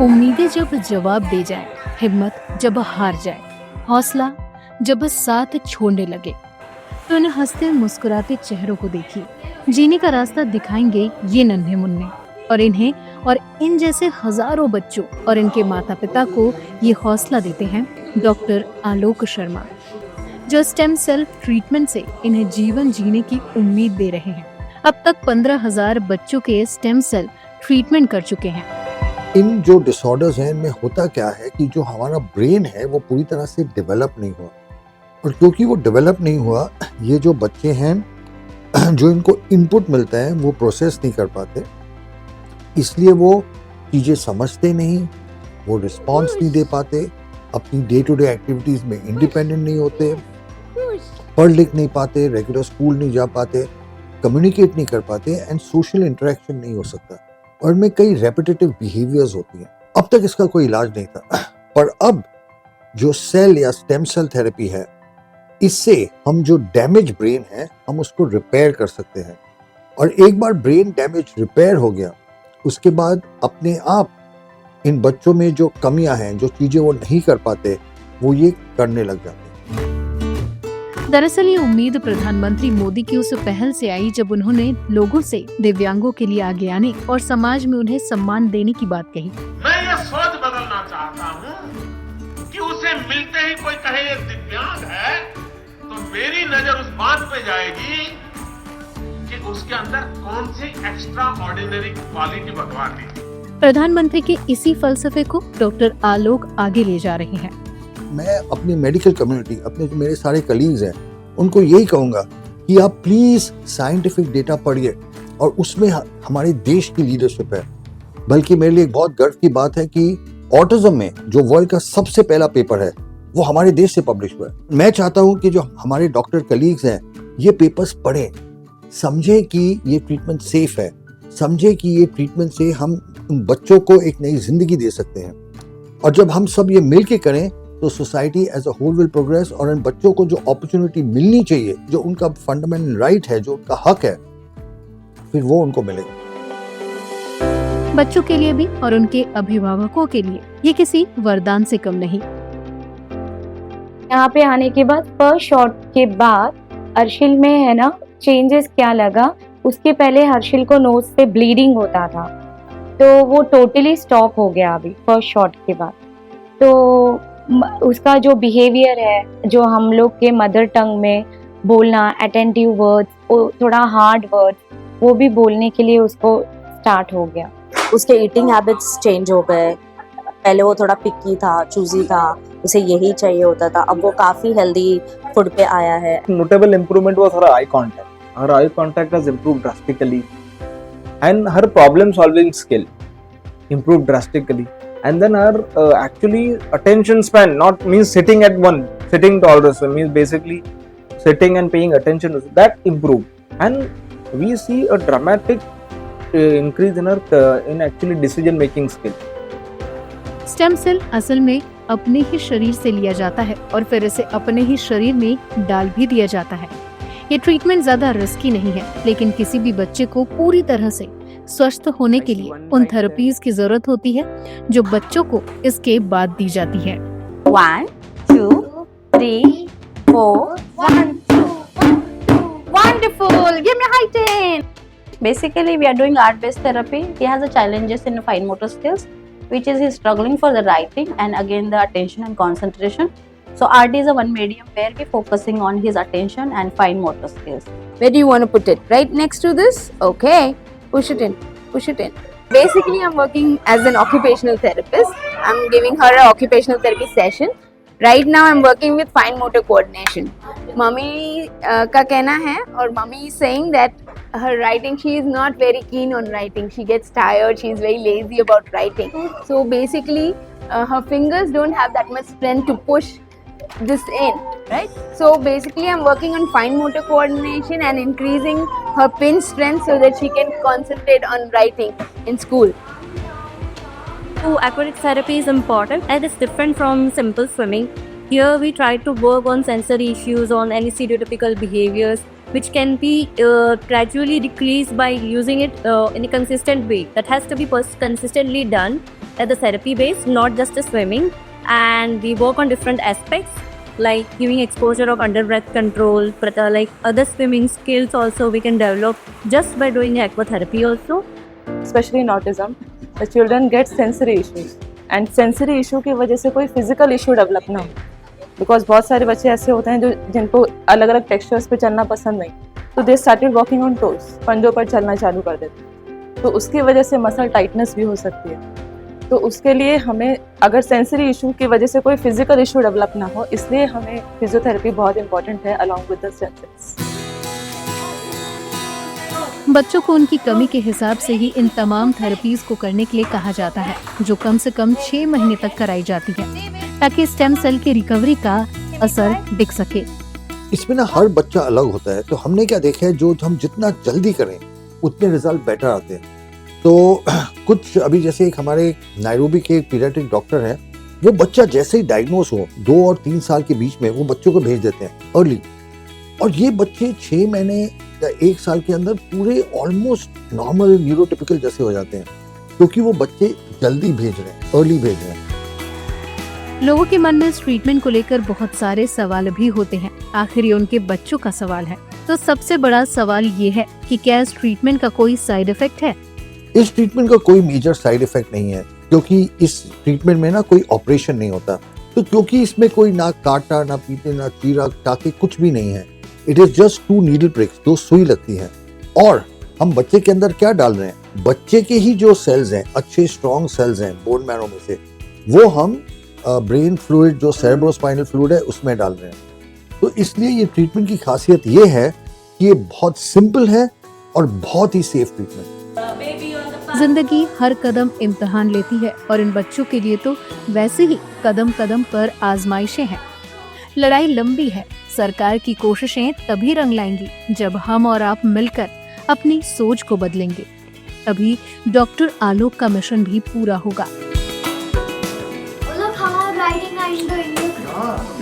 उम्मीदें जब जवाब दे जाएं, हिम्मत जब हार जाए, हौसला जब साथ छोड़ने लगे, तो इन्हें हंसते मुस्कुराते चेहरों को देखिए। जीने का रास्ता दिखाएंगे ये नन्हे मुन्ने, और इन्हें और इन जैसे हजारों बच्चों और इनके माता पिता को ये हौसला देते हैं डॉक्टर आलोक शर्मा, जो स्टेम सेल ट्रीटमेंट से इन्हें जीवन जीने की उम्मीद दे रहे हैं। अब तक 15,000 बच्चों के स्टेम सेल ट्रीटमेंट कर चुके हैं। इन जो डिसऑर्डर्स हैं इनमें होता क्या है कि जो हमारा ब्रेन है वो पूरी तरह से डेवलप नहीं हुआ, और क्योंकि वो डेवलप नहीं हुआ, ये जो बच्चे हैं जो इनको इनपुट मिलता है वो प्रोसेस नहीं कर पाते, इसलिए वो चीज़ें समझते नहीं, वो रिस्पॉन्स नहीं दे पाते, अपनी डे टू डे एक्टिविटीज़ में इंडिपेंडेंट नहीं होते, पढ़ लिख नहीं पाते, रेगुलर स्कूल नहीं जा पाते, कम्युनिकेट नहीं कर पाते एंड सोशल इंटरेक्शन नहीं हो सकता, और इनमें कई रेपिटेटिव बिहेवियर्स होती हैं। अब तक इसका कोई इलाज नहीं था, पर अब जो सेल या स्टेम सेल थेरेपी है, इससे हम जो डैमेज ब्रेन है हम उसको रिपेयर कर सकते हैं। और एक बार ब्रेन डैमेज रिपेयर हो गया, उसके बाद अपने आप इन बच्चों में जो कमियां हैं, जो चीजें वो नहीं कर पाते, वो ये करने लग जाते हैं। दरअसल ये उम्मीद प्रधानमंत्री मोदी की उस पहल से आई जब उन्होंने लोगों से दिव्यांगों के लिए आगे आने और समाज में उन्हें सम्मान देने की बात कही। मैं ये सोच बदलना चाहता हूँ कि उसे मिलते ही कोई कहे ये दिव्यांग है, तो मेरी नजर उस बात पे जाएगी कि उसके अंदर कौन सी एक्स्ट्रा ऑर्डिनरी क्वालिटी भगवान दी। प्रधानमंत्री के इसी फलसफे को डॉक्टर आलोक आगे ले जा रहे हैं। मैं अपनी मेडिकल कम्युनिटी, अपने जो मेरे सारे कलीग्स हैं, उनको यही कहूँगा कि आप प्लीज़ साइंटिफिक डेटा पढ़िए, और उसमें हमारे देश की लीडरशिप है। बल्कि मेरे लिए एक बहुत गर्व की बात है कि ऑटिज्म में जो वर्ल्ड का सबसे पहला पेपर है वो हमारे देश से पब्लिश हुआ है। मैं चाहता हूँ कि जो हमारे डॉक्टर कलीग्स हैं ये पेपर्स पढ़ें, समझें कि ये ट्रीटमेंट सेफ है, समझें कि ये ट्रीटमेंट से हम उन बच्चों को एक नई जिंदगी दे सकते हैं। और जब हम सब ये मिल के करें तो society as a whole will progress, और इन बच्चों को जो अपॉर्चुनिटी मिलनी चाहिए, जो उनका फंडामेंटल राइट है, जो उनका हक है, फिर वो उनको मिलेगा। बच्चों के लिए भी और उनके अभिभावकों के लिए ये किसी वरदान से कम नहीं। यहाँ पे आने के बाद फर्स्ट शॉट के बाद हर्षिल में है ना चेंजेस क्या लगा, उसके पहले हर्षिल को नोज से ब्लीडिंग होता था, तो वो टोटली स्टॉप हो गया अभी फर्स्ट शॉट के बाद। तो उसका जो बिहेवियर है, जो हम लोग के मदर टंग में बोलना, अटेंटिव वर्ड्स, थोड़ा हार्ड वर्ड्स, वो भी बोलने के लिए उसको स्टार्ट हो गया। उसके ईटिंग हैबिट्स चेंज हो गए। पहले वो थोड़ा पिकी था, चूजी था, उसे यही चाहिए होता था, अब वो काफी हेल्दी फूड पे आया है। Notable improvement was her eye contact. Her eye contact has improved drastically, and her problem solving skill improved drastically. And then her actually attention span, not means sitting to all this, means basically sitting and paying attention, that improved. And we see a dramatic increase in her in actually decision making skill. Stem cell असल में अपने ही शरीर से लिया जाता है और फिर इसे अपने ही शरीर में डाल भी दिया जाता है। ये ट्रीटमेंट ज्यादा रिस्की नहीं है, लेकिन किसी भी बच्चे को पूरी तरह से स्वस्थ होने के लिए उन थेरेपीज की जरूरत होती है जो बच्चों को इसके बाद दी जाती है। 1 2 3 4 1 2 Wonderful! Give me a high 10. Basically, we are doing art-based therapy. He has a challenges in fine motor skills, which is he's struggling for the writing and again the attention and concentration. So art is a one medium where we're focusing on his attention and fine motor skills. Where do you want to put it? Right next to this? Okay. Push it in. Push it in. Basically, I'm working as an occupational therapist. I'm giving her an occupational therapy session. Right now, I'm working with fine motor coordination. Mummy का कहना है, और mummy is saying that her writing, she is not very keen on writing. She gets tired. She is very lazy about writing. So basically, her fingers don't have that much strength to push this in, right? So basically I'm working on fine motor coordination and increasing her pinch strength so that she can concentrate on writing in school. So aquatic therapy is important and it's different from simple swimming. Here we try to work on sensory issues, on any stereotypical behaviors which can be gradually decreased by using it in a consistent way. That has to be consistently done at the therapy base, not just the swimming. And we work on different aspects like giving exposure of under breath control, like other swimming skills also we can develop just by doing aquatherapy also. Especially in autism, the children get sensory issues and sensory issue की वजह से कोई physical issue develop ना हो, because बहुत सारे बच्चे ऐसे होते हैं जो जिनको अलग अलग textures पे चलना पसंद नहीं, तो they started walking on toes, पंजों पर चलना चालू कर देते हैं, तो उसकी वजह से मसल टाइटनेस भी हो सकती है। तो उसके लिए हमें अगर सेंसरी इशू की वजह से कोई फिजिकल इशू डेवलप ना हो, इसलिए हमें फिजियोथेरेपी बहुत इंपॉर्टेंट है अलॉन्ग विद द स्टेम्स। बच्चों को उनकी कमी के हिसाब से ही इन तमाम थेरेपीज को करने के लिए कहा जाता है, जो कम से कम 6 महीने तक कराई जाती है, ताकि स्टेम सेल की रिकवरी का असर दिख सके। इसमें ना हर बच्चा अलग होता है, तो हमने क्या देखा है, जो हम जितना जल्दी करें उतने रिजल्ट बेटर आते हैं। तो कुछ अभी जैसे एक हमारे नायरोबी के पीडियाट्रिक डॉक्टर हैं, वो बच्चा जैसे ही डायग्नोस हो 2 और 3 साल के बीच में वो बच्चों को भेज देते हैं अर्ली, और ये बच्चे 6 महीने या 1 साल के अंदर पूरे ऑलमोस्ट नॉर्मल न्यूरोटिपिकल जैसे हो जाते हैं, क्योंकि वो बच्चे जल्दी भेज रहे हैं, अर्ली भेज रहे हैं। लोगों के मन में इस ट्रीटमेंट को लेकर बहुत सारे सवाल भी होते हैं। आखिर ये उनके बच्चों का सवाल है। तो सबसे बड़ा सवाल ये है कि क्या इस ट्रीटमेंट का कोई साइड इफेक्ट है? इस ट्रीटमेंट का कोई मेजर साइड इफेक्ट नहीं है, क्योंकि इस ट्रीटमेंट में ना कोई ऑपरेशन नहीं होता। तो क्योंकि इसमें कोई ना काटा, ना पीटे, ना चीरा, टाके कुछ भी नहीं है। It is just 2 needle prix, 2 सुई लगती है। और हम बच्चे के अंदर क्या डाल रहे हैं, बच्चे के ही जो सेल्स हैं, अच्छे स्ट्रॉन्ग सेल्स हैं बोन मैरो में से, वो हम ब्रेन फ्लूइड जो सेरेब्रोस्पाइनल फ्लूइड है उसमें डाल रहे हैं। तो इसलिए ये ट्रीटमेंट की खासियत ये है कि ये बहुत सिंपल है और बहुत ही सेफ ट्रीटमेंट। जिंदगी हर कदम इम्तिहान लेती है, और इन बच्चों के लिए तो वैसे ही कदम कदम पर आजमाइशें हैं। लड़ाई लंबी है। सरकार की कोशिशें तभी रंग लाएंगी जब हम और आप मिलकर अपनी सोच को बदलेंगे, तभी डॉक्टर आलोक का मिशन भी पूरा होगा। Look how I'm riding in the Indian.